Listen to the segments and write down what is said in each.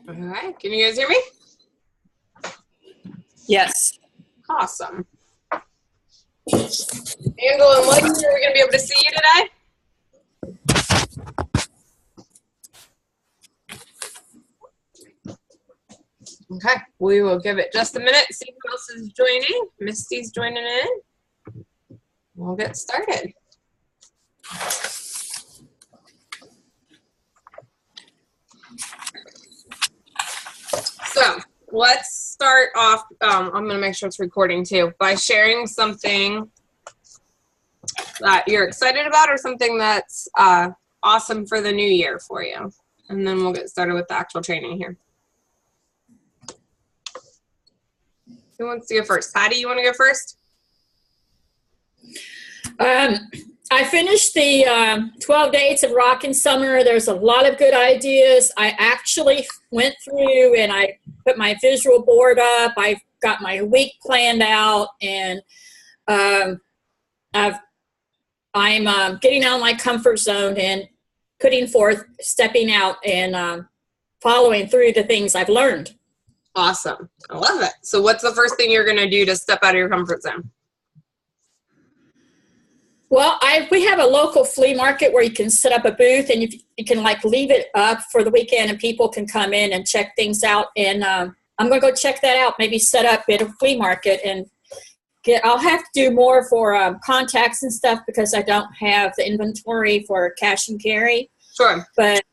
All right. Can you guys hear me? Yes. Awesome. Angel and Leslie, are we going to be able to see you today? Okay. We will give it just a minute, see who else is joining. Misty's joining in. We'll get started. So let's start off, I'm going to make sure it's recording too, by sharing something that you're excited about or something that's awesome for the new year for you. And then we'll get started with the actual training here. Who wants to go first? Patty, you want to go first? I finished the 12 Dates of Rockin' Summer. There's a lot of good ideas. I actually went through and I put my visual board up. I've got my week planned out, and I'm getting out of my comfort zone and putting forth, stepping out, and following through the things I've learned. Awesome. I love it. So what's the first thing you're going to do to step out of your comfort zone? Well, we have a local flea market where you can set up a booth, and you can like leave it up for the weekend, and people can come in and check things out. And I'm going to go check that out. Maybe set up at a flea market and I'll have to do more for contacts and stuff because I don't have the inventory for cash and carry. Sure. But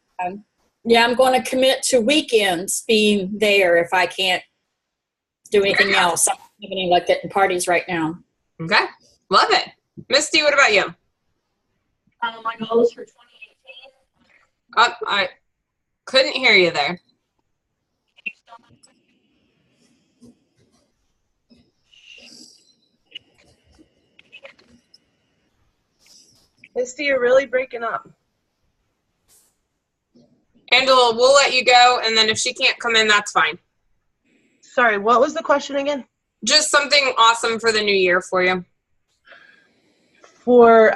yeah, I'm going to commit to weekends being there if I can't do anything else. I'm not having like getting parties right now. Okay. Love it. Misty, what about you? My goal is for 2018. I couldn't hear you there. Misty, you're really breaking up. Angela, we'll let you go, and then if she can't come in, that's fine. Sorry, what was the question again? Just something awesome for the new year for you. For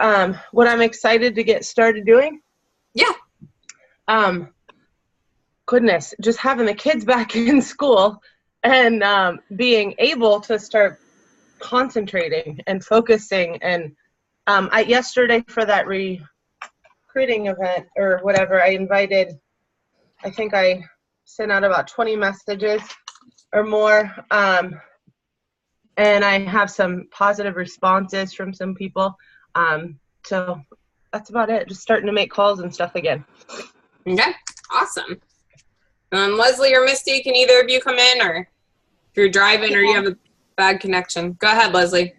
what I'm excited to get started doing? Yeah. Goodness, just having the kids back in school and being able to start concentrating and focusing. And yesterday for that recruiting event or whatever, I think I sent out about 20 messages or more. And I have some positive responses from some people. So that's about it. Just starting to make calls and stuff again. Okay. Awesome. Leslie or Misty, can either of you come in, or if you're driving or you have a bad connection? Go ahead, Leslie.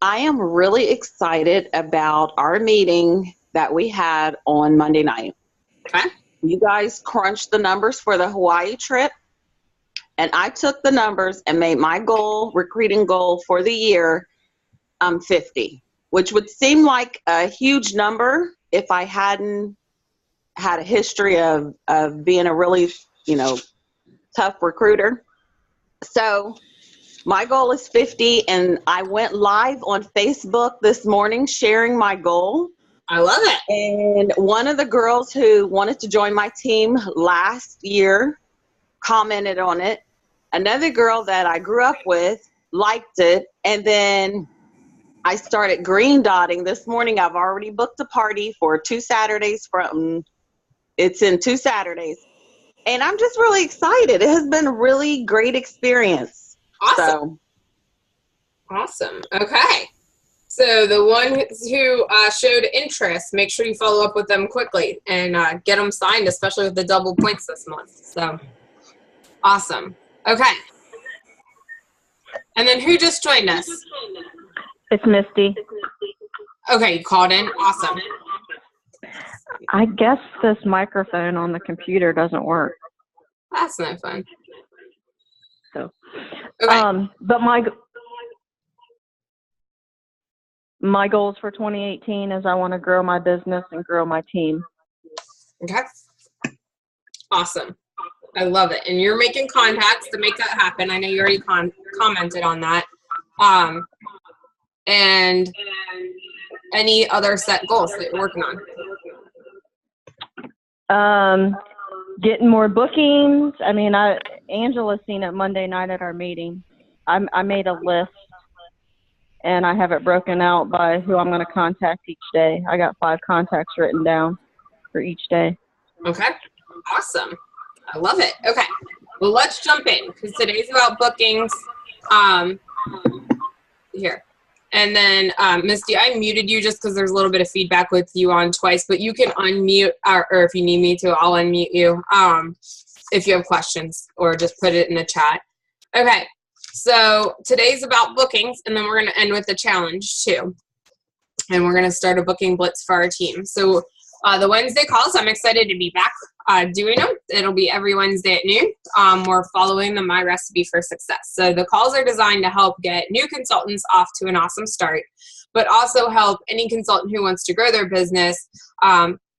I am really excited about our meeting that we had on Monday night. Okay. You guys crunched the numbers for the Hawaii trip, and I took the numbers and made my recruiting goal for the year 50, which would seem like a huge number if I hadn't had a history of being a really, tough recruiter. So my goal is 50, and I went live on Facebook this morning sharing my goal. I love it. And one of the girls who wanted to join my team last year commented on it. Another girl that I grew up with liked it. And then I started green dotting this morning. I've already booked a party for 2 Saturdays it's in 2 Saturdays. And I'm just really excited. It has been a really great experience. Awesome. Awesome. Okay. So the one who showed interest, make sure you follow up with them quickly and get them signed, especially with the double points this month. So awesome. Okay. And then who just joined us? It's Misty. Okay, you called in. Awesome. I guess this microphone on the computer doesn't work. That's no fun. So, Okay. but my goals for 2018 is I want to grow my business and grow my team. Okay. Awesome. I love it. And you're making contacts to make that happen. I know you already commented on that. And any other set goals that you're working on? getting more bookings. I mean, Angela's seen it Monday night at our meeting. I made a list, and I have it broken out by who I'm going to contact each day. I got 5 contacts written down for each day. Okay, awesome. I love it. Okay, well, let's jump in because today's about bookings. Here. And then, Misty, I muted you just because there's a little bit of feedback with you on twice, but you can unmute, or if you need me to, I'll unmute you if you have questions, or just put it in the chat. Okay, so today's about bookings, and then we're going to end with the challenge too. And we're going to start a booking blitz for our team. So the Wednesday calls, I'm excited to be back doing them. It'll be every Wednesday at noon. We're following the My Recipe for Success. So the calls are designed to help get new consultants off to an awesome start, but also help any consultant who wants to grow their business.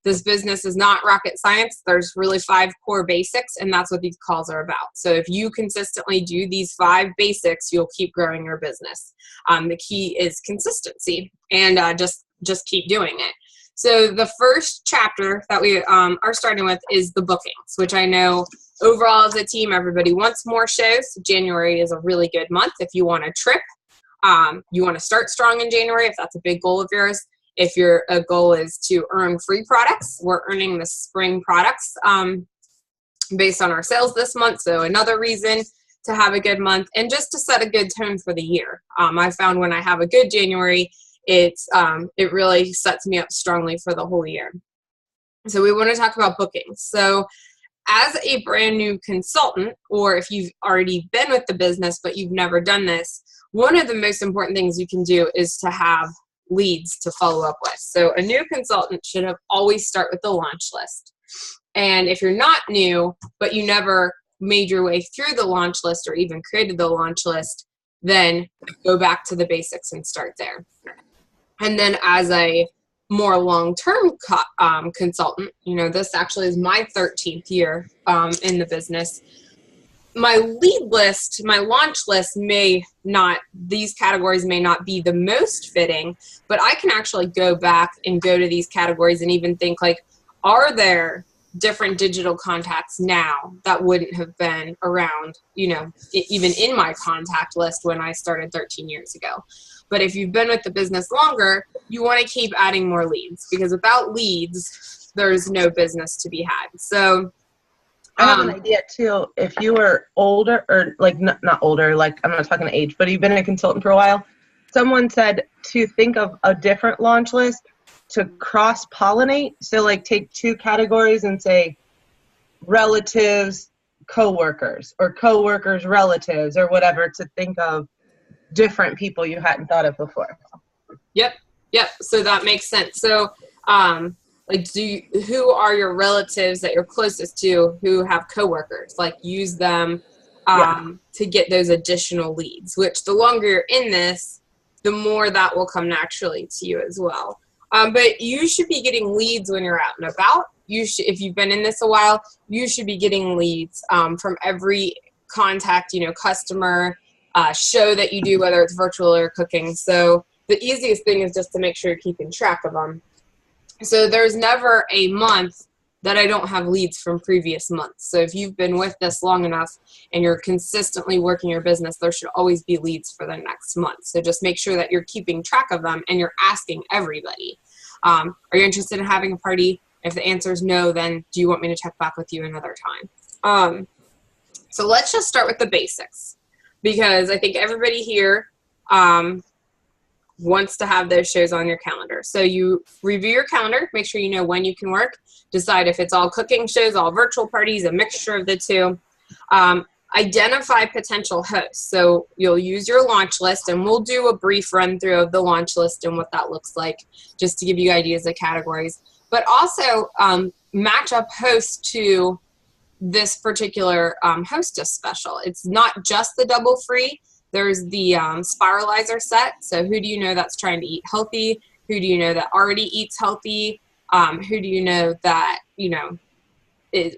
This business is not rocket science. There's really 5 core basics, and that's what these calls are about. So if you consistently do these 5 basics, you'll keep growing your business. The key is consistency, and just keep doing it. So the first chapter that we are starting with is the bookings, which I know overall as a team, everybody wants more shows. January is a really good month if you want a trip. You want to start strong in January if that's a big goal of yours. If your goal is to earn free products, we're earning the spring products based on our sales this month. So another reason to have a good month and just to set a good tone for the year. I found when I have a good January, it really sets me up strongly for the whole year. So we want to talk about bookings. So as a brand new consultant, or if you've already been with the business but you've never done this, one of the most important things you can do is to have leads to follow up with. So a new consultant should have always start with the launch list. And if you're not new, but you never made your way through the launch list or even created the launch list, then go back to the basics and start there. And then as a more long-term consultant, this actually is my 13th year in the business. My lead list, my launch list these categories may not be the most fitting, but I can actually go back and go to these categories and even think like, are there different digital contacts now that wouldn't have been around, even in my contact list when I started 13 years ago. But if you've been with the business longer, you want to keep adding more leads because without leads, there's no business to be had. So I have an idea too. If you were older, or like not older, like I'm not talking age, but you've been a consultant for a while, someone said to think of a different launch list to cross-pollinate. So like take 2 categories and say relatives, coworkers, or coworkers, relatives, or whatever, to think of different people you hadn't thought of before. Yep. So that makes sense. So who are your relatives that you're closest to who have coworkers? Like use them to get those additional leads, which the longer you're in this, the more that will come naturally to you as well. But you should be getting leads when you're out and about. If you've been in this a while, you should be getting leads from every contact, customer, show that you do, whether it's virtual or cooking. So the easiest thing is just to make sure you're keeping track of them. So there's never a month that I don't have leads from previous months. So if you've been with this long enough and you're consistently working your business, there should always be leads for the next month. So just make sure that you're keeping track of them and you're asking everybody. Are you interested in having a party? If the answer is no, then do you want me to check back with you another time? So let's just start with the basics, because I think everybody here wants to have those shows on your calendar. So you review your calendar, make sure you know when you can work, decide if it's all cooking shows, all virtual parties, a mixture of the 2. Identify potential hosts. So you'll use your launch list, and we'll do a brief run through of the launch list and what that looks like, just to give you ideas of categories. But also match up hosts to this particular hostess special. It's not just the double free. There's the spiralizer set. So who do you know that's trying to eat healthy? Who do you know that already eats healthy? Who do you know that, it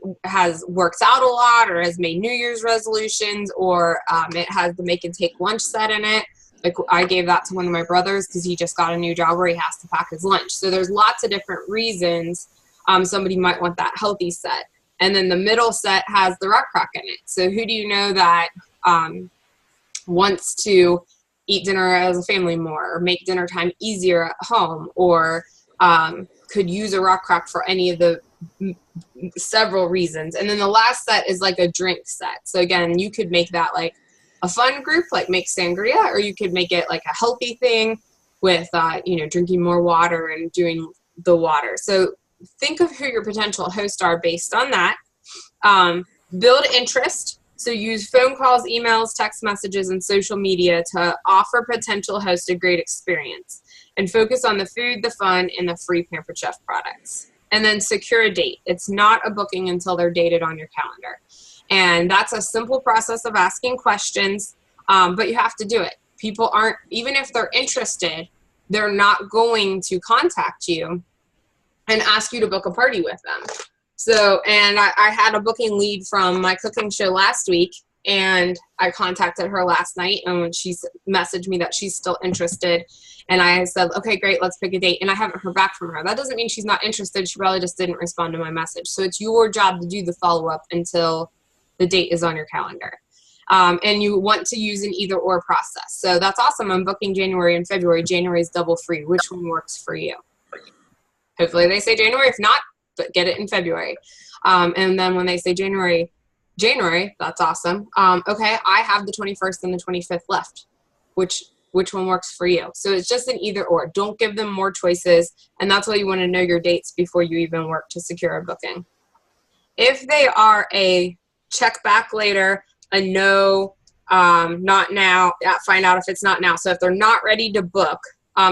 works out a lot or has made New Year's resolutions, or it has the make and take lunch set in it. Like I gave that to one of my brothers because he just got a new job where he has to pack his lunch. So there's lots of different reasons somebody might want that healthy set. And then the middle set has the Rock Crock in it. So who do you know that wants to eat dinner as a family more, or make dinner time easier at home, or could use a Rock Crock for any of the several reasons? And then the last set is like a drink set. So again, you could make that like a fun group, like make sangria, or you could make it like a healthy thing with, drinking more water and doing the water. So think of who your potential hosts are based on that. Build interest. So use phone calls, emails, text messages, and social media to offer potential hosts a great experience. And focus on the food, the fun, and the free Pampered Chef products. And then secure a date. It's not a booking until they're dated on your calendar. And that's a simple process of asking questions, but you have to do it. People aren't, even if they're interested, they're not going to contact you and ask you to book a party with them. So, and I had a booking lead from my cooking show last week, and I contacted her last night, and she messaged me that she's still interested. And I said, okay, great, let's pick a date. And I haven't heard back from her. That doesn't mean she's not interested. She probably just didn't respond to my message. So it's your job to do the follow-up until the date is on your calendar. And you want to use an either or process. So that's awesome. I'm booking January and February. January is double free. Which one works for you? Hopefully they say January. If not, but get it in February. And then when they say January, that's awesome. Okay, I have the 21st and the 25th left. Which one works for you? So it's just an either or. Don't give them more choices. And that's why you want to know your dates before you even work to secure a booking. If they are a check back later, a no, not now, find out if it's not now. So if they're not ready to book,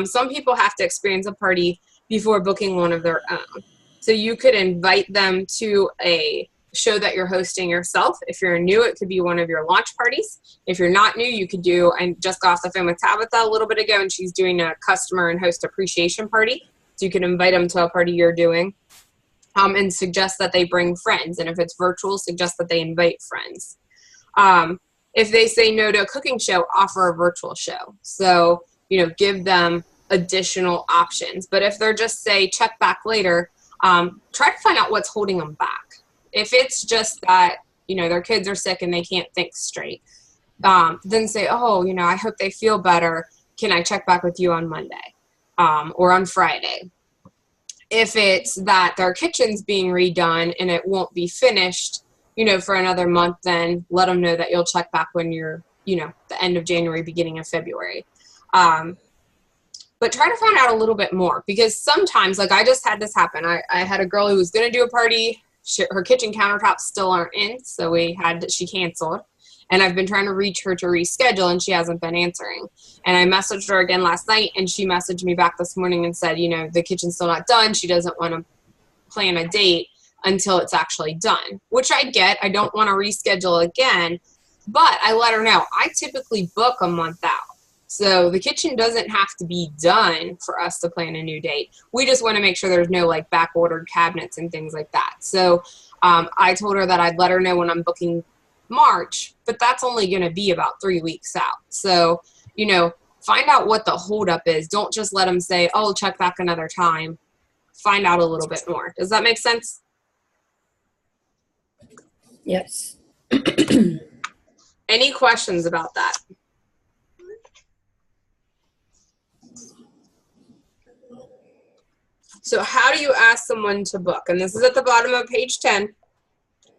some people have to experience a party before booking one of their own. So you could invite them to a show that you're hosting yourself. If you're new, it could be one of your launch parties. If you're not new, you could do, I just got off the phone with Tabitha a little bit ago, and she's doing a customer and host appreciation party. So you can invite them to a party you're doing, and suggest that they bring friends. And if it's virtual, suggest that they invite friends. If they say no to a cooking show, offer a virtual show. So, give them additional options. But if they're just say check back later, try to find out what's holding them back. If it's just that, their kids are sick and they can't think straight, then say, I hope they feel better. Can I check back with you on Monday or on Friday? If it's that their kitchen's being redone and it won't be finished, for another month, then let them know that you'll check back when you're, the end of January, beginning of February. But try to find out a little bit more, because sometimes, like I just had this happen. I had a girl who was going to do a party. Her kitchen countertops still aren't in, so she canceled. And I've been trying to reach her to reschedule, and she hasn't been answering. And I messaged her again last night, and she messaged me back this morning and said, the kitchen's still not done. She doesn't want to plan a date until it's actually done, which I get. I don't want to reschedule again, but I let her know I typically book a month out. So the kitchen doesn't have to be done for us to plan a new date. We just want to make sure there's no like back ordered cabinets and things like that. So I told her that I'd let her know when I'm booking March, but that's only going to be about 3 weeks out. So, find out what the holdup is. Don't just let them say, oh, check back another time. Find out a little bit more. Does that make sense? Yes. Any questions about that? So how do you ask someone to book? And this is at the bottom of page 10.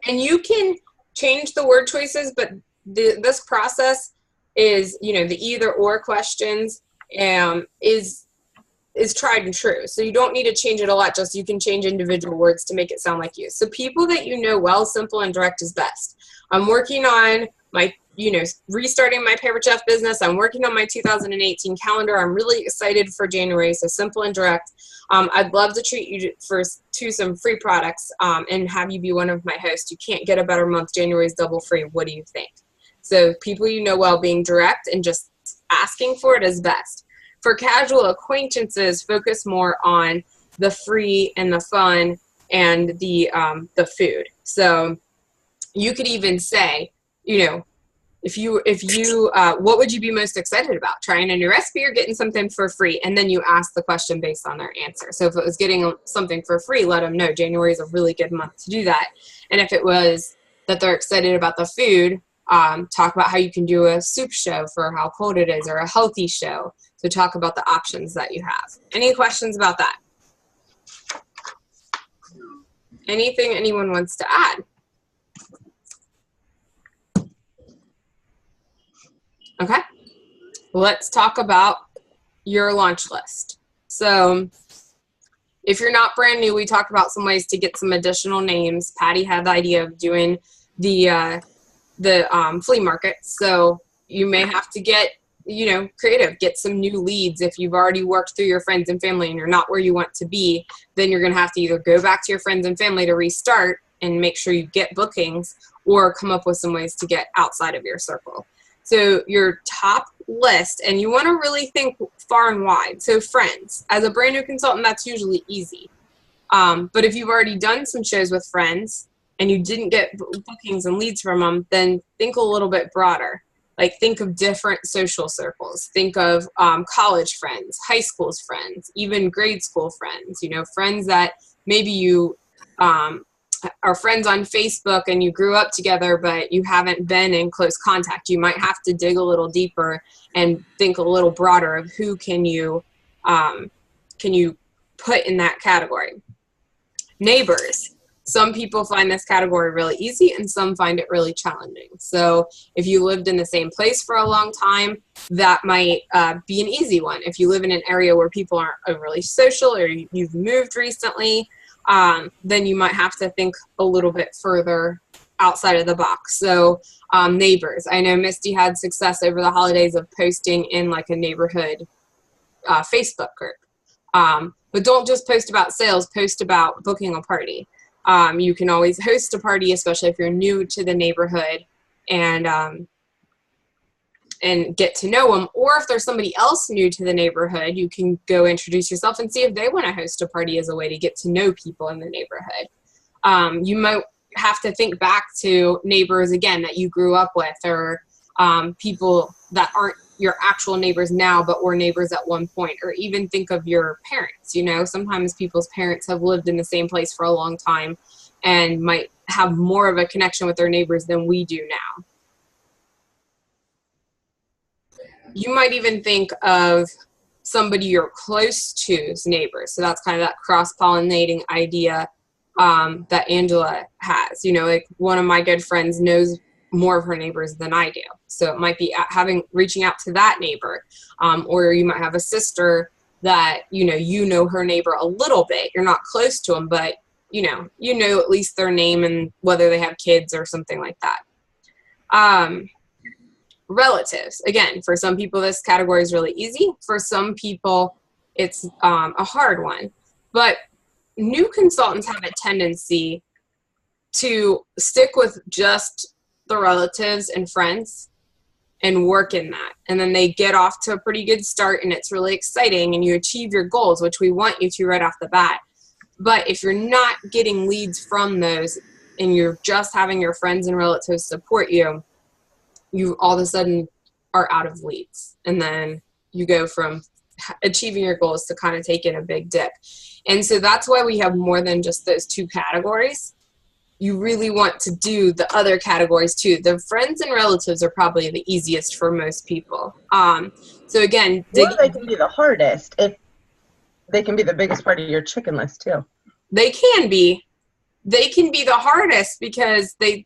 And you can change the word choices, but this process is, the either or questions is tried and true. So you don't need to change it a lot, just you can change individual words to make it sound like you. So people that you know well, simple and direct is best. I'm working on my, restarting my Pampered Chef business. I'm working on my 2018 calendar. I'm really excited for January, so simple and direct. I'd love to treat you to some free products and have you be one of my hosts. You can't get a better month. January is double free. What do you think? So people you know well, being direct and just asking for it is best. For casual acquaintances, focus more on the free and the fun and the food. So you could even say, what would you be most excited about? Trying a new recipe or getting something for free? And then you ask the question based on their answer. So if it was getting something for free, let them know January is a really good month to do that. And if it was that they're excited about the food, talk about how you can do a soup show for how cold it is, or a healthy show. So talk about the options that you have. Any questions about that? Anything anyone wants to add? Okay, let's talk about your launch list. So if you're not brand new, we talked about some ways to get some additional names. Patty had the idea of doing the flea market. So you may have to get, creative, get some new leads. If you've already worked through your friends and family and you're not where you want to be, then you're going to have to either go back to your friends and family to restart and make sure you get bookings, or come up with some ways to get outside of your circle. So your top list, and you want to really think far and wide. So friends, as a brand new consultant, that's usually easy. But if you've already done some shows with friends and you didn't get bookings and leads from them, then think a little bit broader. Like, think of different social circles. Think of college friends, high school friends, even grade school friends, friends that maybe you are friends on Facebook and you grew up together, but you haven't been in close contact. You might have to dig a little deeper and think a little broader of who can you put in that category. Neighbors. Some people find this category really easy and some find it really challenging. So if you lived in the same place for a long time, that might be an easy one. If you live in an area where people aren't overly social, or you've moved recently, then you might have to think a little bit further outside of the box. So neighbors. I know Misty had success over the holidays of posting in like a neighborhood Facebook group. But don't just post about sales, post about booking a party. You can always host a party, especially if you're new to the neighborhood, and get to know them. Or if there's somebody else new to the neighborhood, you can go introduce yourself and see if they want to host a party as a way to get to know people in the neighborhood. You might have to think back to neighbors, again, that you grew up with, or people that aren't your actual neighbors now, but were neighbors at one point, or even think of your parents. Sometimes people's parents have lived in the same place for a long time and might have more of a connection with their neighbors than we do now. You might even think of somebody you're close to's neighbors. So that's kind of that cross-pollinating idea that Angela has. Like, one of my good friends knows more of her neighbors than I do. So it might be reaching out to that neighbor. Or you might have a sister that, you know her neighbor a little bit. You're not close to them, but you know at least their name and whether they have kids or something like that. Relatives. Again, for some people, this category is really easy. For some people, it's a hard one. But new consultants have a tendency to stick with just the relatives and friends and work in that. And then they get off to a pretty good start and it's really exciting and you achieve your goals, which we want you to right off the bat. But if you're not getting leads from those and you're just having your friends and relatives support you, you all of a sudden are out of leads. And then you go from achieving your goals to kind of taking a big dip. And so that's why we have more than just those two categories. You really want to do the other categories too. The friends and relatives are probably the easiest for most people. So again, they can be the hardest if they can be the biggest part of your chicken list too. They can be the hardest because they,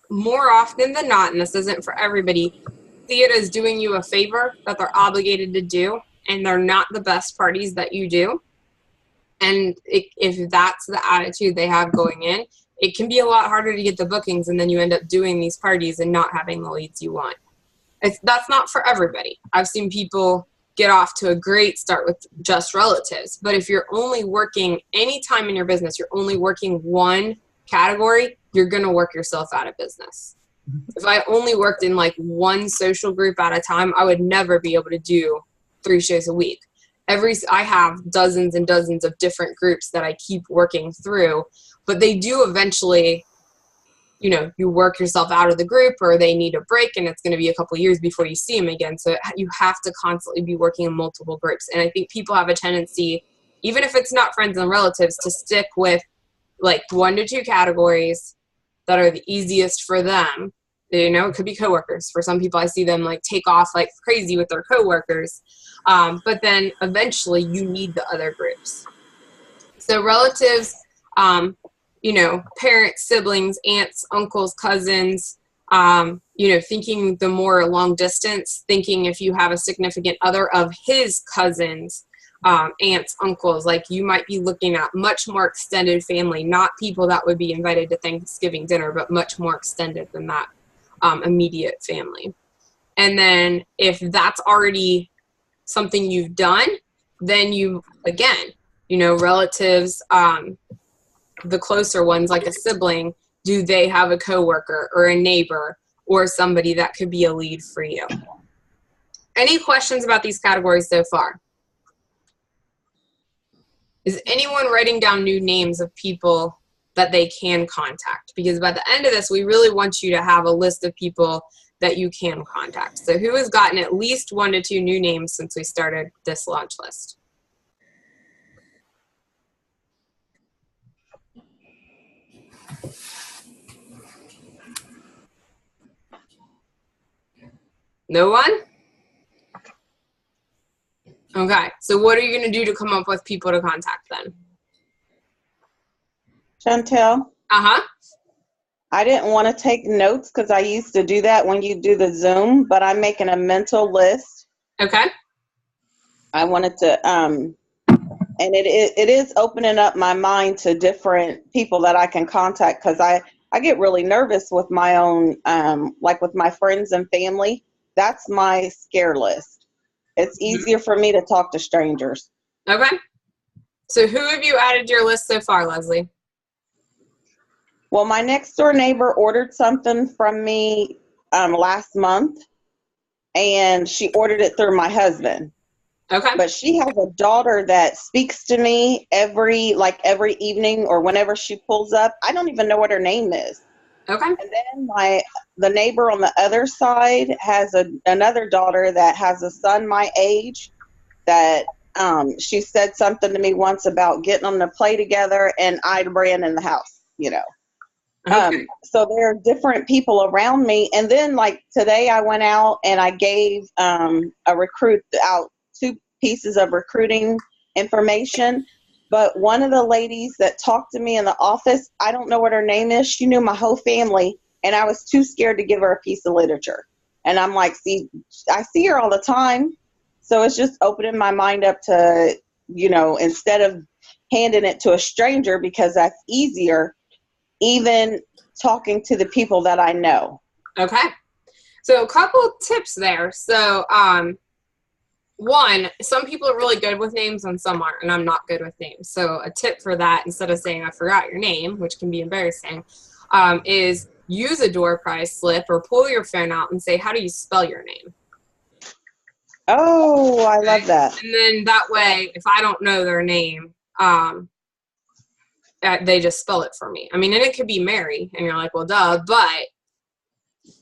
more often than not, and this isn't for everybody, see it as doing you a favor that they're obligated to do, and they're not the best parties that you do. And if that's the attitude they have going in, it can be a lot harder to get the bookings, and then you end up doing these parties and not having the leads you want. That's not for everybody. I've seen people get off to a great start with just relatives. But if you're only working any time in your business, you're only working one category, you're going to work yourself out of business. If I only worked in like one social group at a time, I would never be able to do 3 shows a week. I have dozens and dozens of different groups that I keep working through, but they do eventually you work yourself out of the group, or they need a break and it's going to be a couple years before you see them again. So you have to constantly be working in multiple groups. And I think people have a tendency, even if it's not friends and relatives, to stick with like 1 to 2 categories that are the easiest for them. It could be coworkers. For some people, I see them like take off like crazy with their coworkers. But then eventually you need the other groups. So relatives, parents, siblings, aunts, uncles, cousins, thinking the more long distance, thinking if you have a significant other of his cousins, aunts, uncles, like you might be looking at much more extended family, not people that would be invited to Thanksgiving dinner, but much more extended than that, immediate family. And then if that's already something you've done, then relatives, the closer ones, like a sibling, do they have a coworker or a neighbor or somebody that could be a lead for you? Any questions about these categories so far? Is anyone writing down new names of people that they can contact? Because by the end of this, we really want you to have a list of people that you can contact. So who has gotten at least 1 to 2 new names since we started this launch list? No one? Okay, so what are you going to do to come up with people to contact then? Chantel, Uh-huh. I didn't want to take notes because I used to do that when you do the Zoom, but I'm making a mental list. Okay. I wanted to, and it is opening up my mind to different people that I can contact, because I get really nervous with my own, like with my friends and family. That's my scare list. It's easier for me to talk to strangers. Okay. So who have you added to your list so far, Leslie? Well, my next door neighbor ordered something from me last month, and she ordered it through my husband. Okay. But she has a daughter that speaks to me every evening or whenever she pulls up. I don't even know what her name is. Okay. And then the neighbor on the other side has another daughter that has a son my age that she said something to me once about getting them to play together, and I ran in the house, Okay. So there are different people around me. And then like today I went out and I gave a recruit out 2 pieces of recruiting information. But one of the ladies that talked to me in the office, I don't know what her name is. She knew my whole family, and I was too scared to give her a piece of literature. And I'm like, see, I see her all the time. So it's just opening my mind up to, instead of handing it to a stranger, because that's easier, even talking to the people that I know. Okay. So a couple tips there. So, one, some people are really good with names and some aren't, and I'm not good with names. So a tip for that, instead of saying I forgot your name, which can be embarrassing, is use a door prize slip or pull your phone out and say, how do you spell your name? Oh, I love that. And then that way, if I don't know their name, they just spell it for me. I mean, and it could be Mary, and you're like, well, duh, but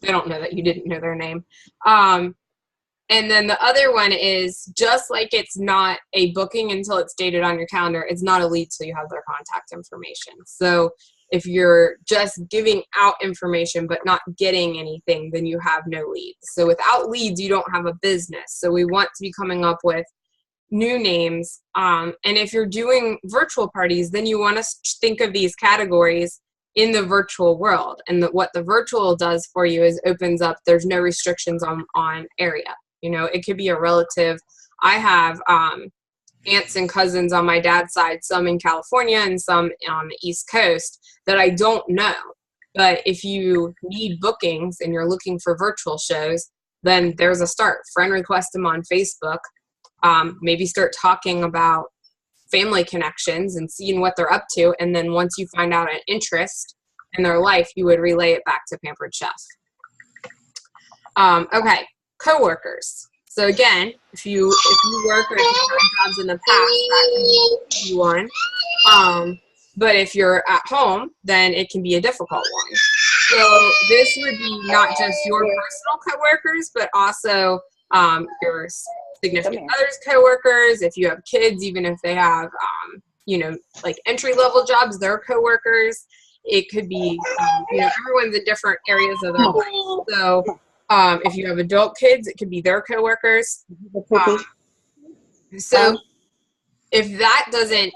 they don't know that you didn't know their name. And then the other one is, just like it's not a booking until it's dated on your calendar, it's not a lead till you have their contact information. So if you're just giving out information but not getting anything, then you have no leads. So without leads, you don't have a business. So we want to be coming up with new names. And if you're doing virtual parties, then you want to think of these categories in the virtual world. And what the virtual does for you is opens up, there's no restrictions on area. It could be a relative. I have aunts and cousins on my dad's side, some in California and some on the East Coast, that I don't know. But if you need bookings and you're looking for virtual shows, then there's a start. Friend request them on Facebook. Maybe start talking about family connections and seeing what they're up to. And then once you find out an interest in their life, you would relay it back to Pampered Chef. Okay, coworkers. So again, if you work or if you've had jobs in the past, that can be one. But if you're at home, then it can be a difficult one. So this would be not just your personal coworkers, but also your significant others' coworkers. If you have kids, even if they have, like entry-level jobs, their coworkers. It could be, everyone's in different areas of their life. So if you have adult kids, it could be their coworkers. So if that doesn't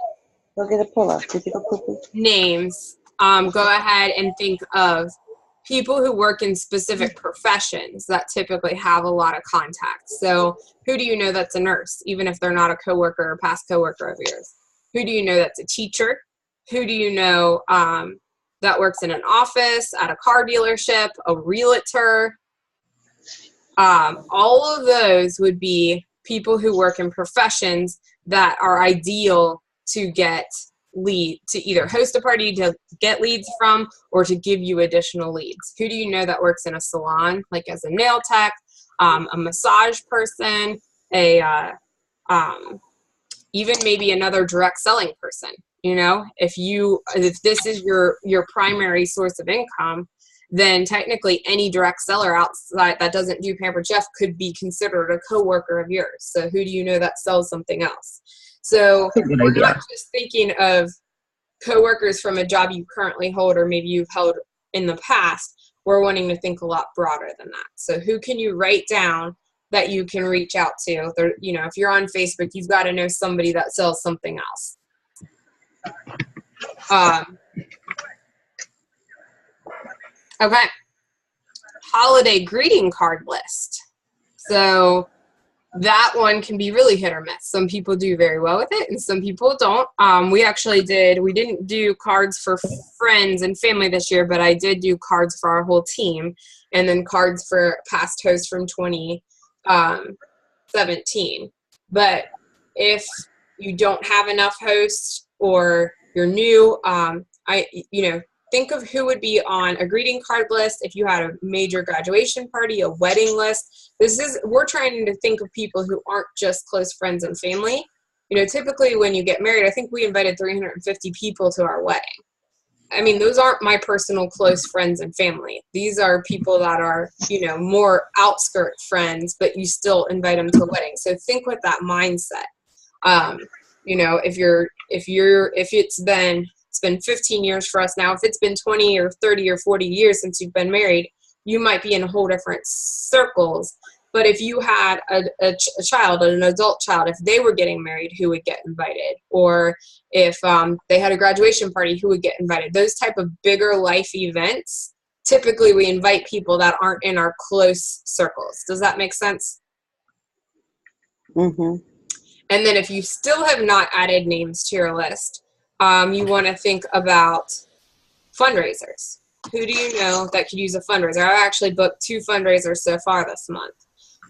Go get a pull-up. Did you go poo-poo? names, go ahead and think of people who work in specific professions that typically have a lot of contacts. So who do you know that's a nurse, even if they're not a coworker or past coworker of yours? Who do you know that's a teacher? Who do you know that works in an office, at a car dealership, a realtor? All of those would be people who work in professions that are ideal to get to either host a party to get leads from or to give you additional leads. Who do you know that works in a salon, like as a nail tech, a massage person, even maybe another direct selling person? If this is your primary source of income, then technically any direct seller outside that doesn't do Pampered Chef could be considered a coworker of yours. So who do you know that sells something else? So we're not just thinking of coworkers from a job you currently hold or maybe you've held in the past. We're wanting to think a lot broader than that. So who can you write down that you can reach out to? If you're on Facebook, you've got to know somebody that sells something else. Okay. Holiday greeting card list. So that one can be really hit or miss. Some people do very well with it and some people don't. We didn't do cards for friends and family this year, but I did do cards for our whole team and then cards for past hosts from 2017. But if you don't have enough hosts or you're new, think of who would be on a greeting card list if you had a major graduation party, a wedding list. We're trying to think of people who aren't just close friends and family. Typically when you get married, I think we invited 350 people to our wedding. I mean, those aren't my personal close friends and family. These are people that are, more outskirt friends, but you still invite them to a wedding. So think with that mindset. It's been 15 years for us now. If it's been 20 or 30 or 40 years since you've been married, you might be in a whole different circles. But if you had a child, an adult child, if they were getting married, who would get invited? Or if they had a graduation party, who would get invited? Those type of bigger life events, typically we invite people that aren't in our close circles. Does that make sense? Mm-hmm. And then if you still have not added names to your list, you want to think about fundraisers. Who do you know that could use a fundraiser? I've actually booked 2 fundraisers so far this month.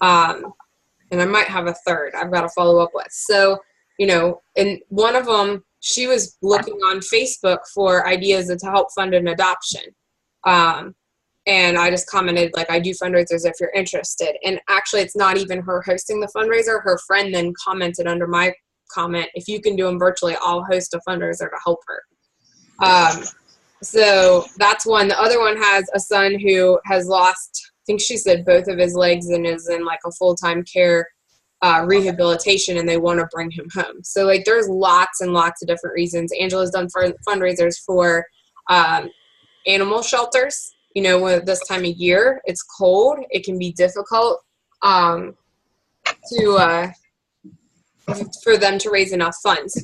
And I might have a third I've got to follow up with. So, and one of them, she was looking on Facebook for ideas to help fund an adoption. And I just commented, I do fundraisers if you're interested. And actually, it's not even her hosting the fundraiser. Her friend then commented under my comment, if you can do them virtually, I'll host a fundraiser to help her. So that's one. The other one has a son who has lost, I think she said, both of his legs and is in a full-time care rehabilitation, and they want to bring him home. So there's lots and lots of different reasons. Angela's done fundraisers for animal shelters. When this time of year, it's cold. It can be difficult for them to raise enough funds.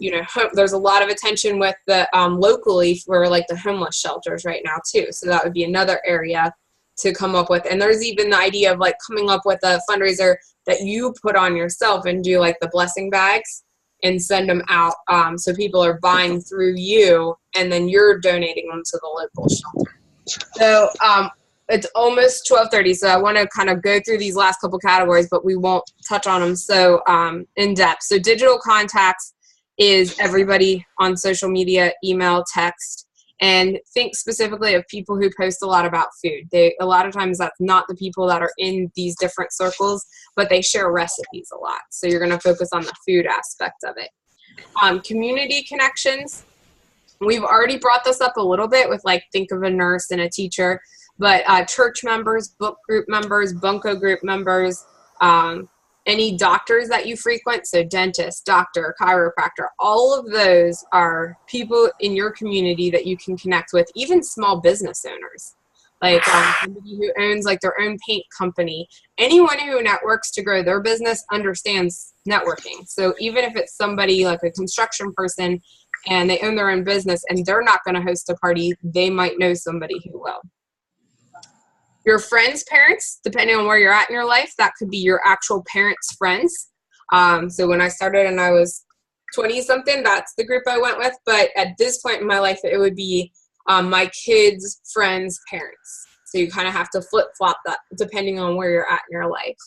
There's a lot of attention with the locally for the homeless shelters right now too. So that would be another area to come up with. And there's even the idea of coming up with a fundraiser that you put on yourself and do the blessing bags and send them out. So people are buying through you and then you're donating them to the local shelter. So it's almost 12:30, so I want to kind of go through these last couple categories, but we won't touch on them so in depth. So digital contacts is everybody on social media, email, text, and think specifically of people who post a lot about food. A lot of times that's not the people that are in these different circles, but they share recipes a lot. So you're going to focus on the food aspect of it. Community connections. We've already brought this up a little bit with think of a nurse and a teacher. but church members, book group members, bunco group members, any doctors that you frequent, so dentist, doctor, chiropractor, all of those are people in your community that you can connect with, even small business owners. Like somebody who owns like their own paint company. Anyone who networks to grow their business understands networking. So even if it's somebody like a construction person and they own their own business and they're not going to host a party, they might know somebody who will. Your friends' parents, depending on where you're at in your life, that could be your actual parents' friends. So when I started and I was 20-something, that's the group I went with. But at this point in my life, it would be my kids' friends' parents. So you kind of have to flip-flop that depending on where you're at in your life.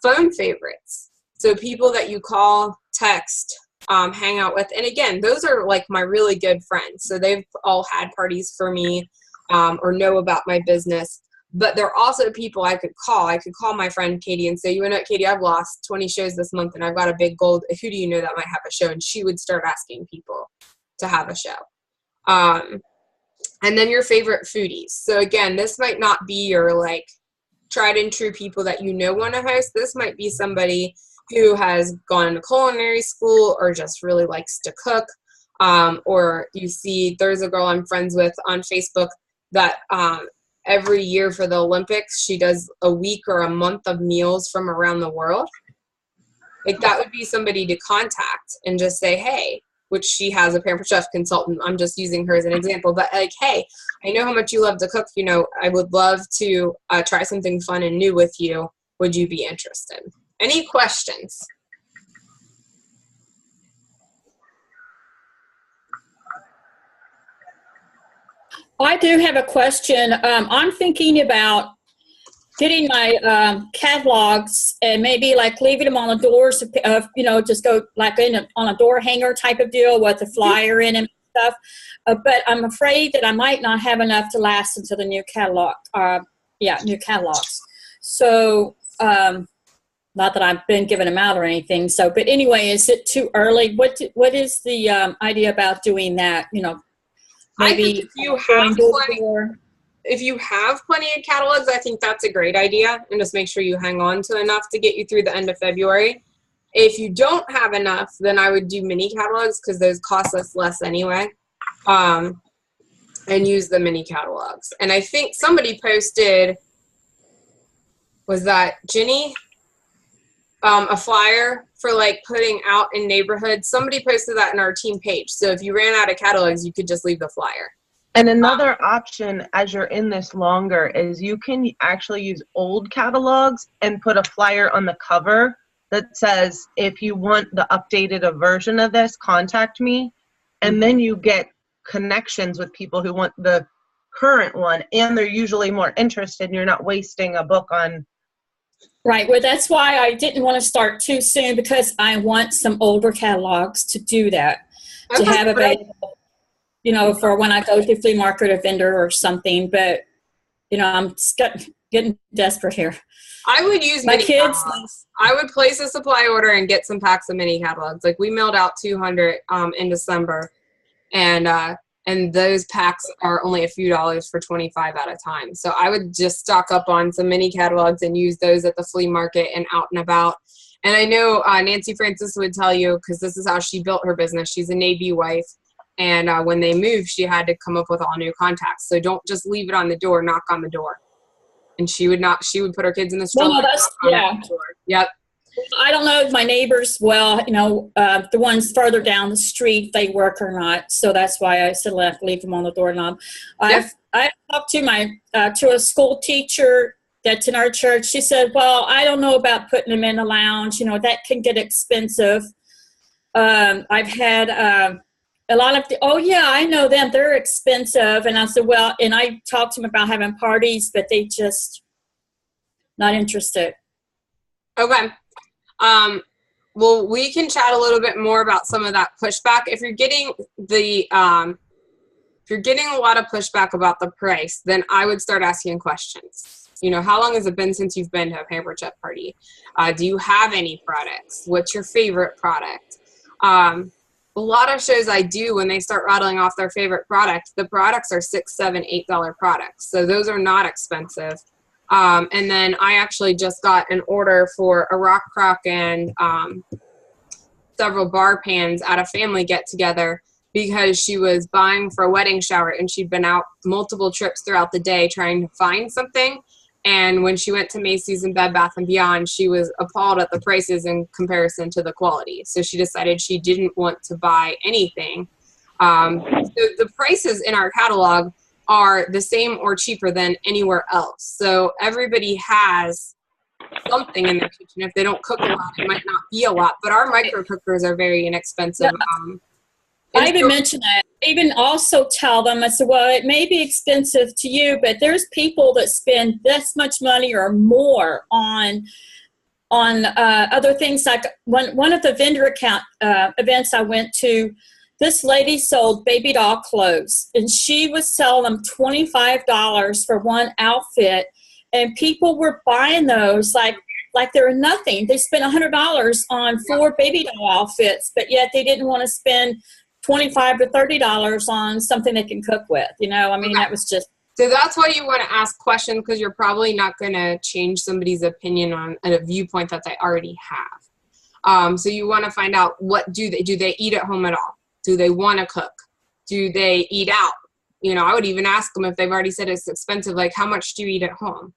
Phone favorites. So people that you call, text, hang out with. And again, those are like my really good friends. So they've all had parties for me or know about my business. But there are also people I could call. I could call my friend Katie and say, you know what, Katie, I've lost 20 shows this month and I've got a big goal. Who do you know that might have a show? And she would start asking people to have a show. And then your favorite foodies. So again, this might not be your like tried and true people that you know want to host. This might be somebody who has gone to culinary school or just really likes to cook. Or you see, there's a girl I'm friends with on Facebook that every year for the Olympics, she does a week or a month of meals from around the world. Like that would be somebody to contact and just say, hey, which she has a Pampered Chef consultant. I'm just using her as an example, but like, hey, I know how much you love to cook. You know, I would love to try something fun and new with you. Would you be interested? Any questions? I do have a question. I'm thinking about getting my catalogs and maybe like leaving them on the doors of, you know, just go like on a door hanger type of deal with a flyer in and stuff. But I'm afraid that I might not have enough to last until the new catalog. New catalogs. So, not that I've been giving them out or anything. So, but anyway, is it too early? What is the idea about doing that? You know, maybe if you have plenty of catalogs, I think that's a great idea, and just make sure you hang on to enough to get you through the end of February. If you don't have enough, then I would do mini catalogs because those cost us less anyway, and use the mini catalogs. And I think somebody posted, was that Ginny? A flyer for like putting out in neighborhoods. Somebody posted that in our team page. So if you ran out of catalogs, you could just leave the flyer. And another option as you're in this longer is you can actually use old catalogs and put a flyer on the cover that says, if you want the updated version of this, contact me. And then you get connections with people who want the current one, and they're usually more interested and you're not wasting a book on. Right. Well, that's why I didn't want to start too soon, because I want some older catalogs to do that, to have available, you know, for when I go to flea market or vendor or something. But, you know, I'm getting desperate here. I would use my mini kids. catalogs. I would place a supply order and get some packs of mini catalogs. Like we mailed out 200 in December, and those packs are only a few dollars for 25 at a time. So I would just stock up on some mini catalogs and use those at the flea market and out and about. And I know Nancy Francis would tell you, because this is how she built her business. She's a Navy wife. And when they moved, she had to come up with all new contacts. So don't just leave it on the door, knock on the door. And she would put her kids in the stroller. No, that's, yeah. Yep. I don't know if my neighbors, well, you know, the ones further down the street, they work or not. So that's why I said leave them on the doorknob. Yep. I talked to a school teacher that's in our church. She said, well, I don't know about putting them in the lounge. You know, that can get expensive. I've had a lot of, oh yeah, I know them. They're expensive. And I said, well, and I talked to them about having parties, but they just not interested. Okay. Well, we can chat a little bit more about some of that pushback. If you're getting a lot of pushback about the price, then I would start asking questions. You know, how long has it been since you've been to a Pampered Chef party? Do you have any products? What's your favorite product? a lot of shows I do, when they start rattling off their favorite products, the products are $6, $7, $8 products. So those are not expensive. And then I actually just got an order for a rock crock and several bar pans at a family get together because she was buying for a wedding shower and she'd been out multiple trips throughout the day trying to find something. And when she went to Macy's and Bed Bath & Beyond, she was appalled at the prices in comparison to the quality. So she decided she didn't want to buy anything. So the prices in our catalog are the same or cheaper than anywhere else. So everybody has something in their kitchen. If they don't cook a lot, it might not be a lot. But our micro cookers are very inexpensive. I even mentioned that. I even also tell them, I said, well, it may be expensive to you, but there's people that spend this much money or more on other things. Like one of the vendor account events I went to, this lady sold baby doll clothes, and she was selling them $25 for one outfit, and people were buying those like they were nothing. They spent $100 on 4 baby doll outfits, but yet they didn't want to spend $25 to $30 on something they can cook with. You know, I mean, that was just. So that's why you want to ask questions, because you're probably not going to change somebody's opinion on a viewpoint that they already have. So you want to find out, what do they eat at home at all? Do they want to cook? Do they eat out? You know, I would even ask them if they've already said it's expensive, like, how much do you eat at home?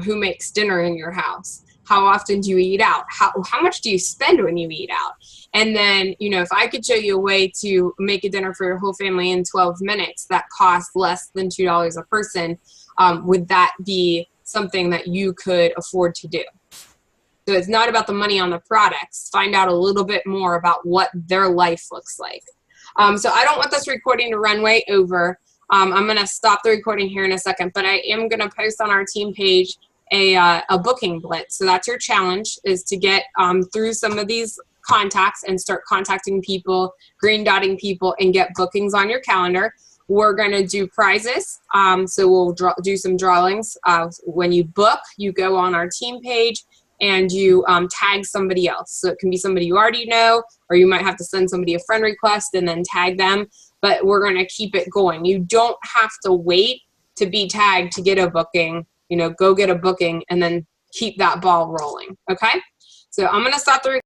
Who makes dinner in your house? How often do you eat out? How much do you spend when you eat out? And then, you know, if I could show you a way to make a dinner for your whole family in 12 minutes that costs less than $2 a person, would that be something that you could afford to do? So it's not about the money on the products. Find out a little bit more about what their life looks like. So I don't want this recording to run way over. I'm going to stop the recording here in a second, but I am going to post on our team page a booking blitz. So that's your challenge, is to get through some of these contacts and start contacting people, green dotting people, and get bookings on your calendar. We're going to do prizes. So we'll do some drawings. When you book, you go on our team page and you tag somebody else. So it can be somebody you already know, or you might have to send somebody a friend request and then tag them. But we're going to keep it going. You don't have to wait to be tagged to get a booking. You know, go get a booking and then keep that ball rolling. Okay? So I'm going to stop the recording.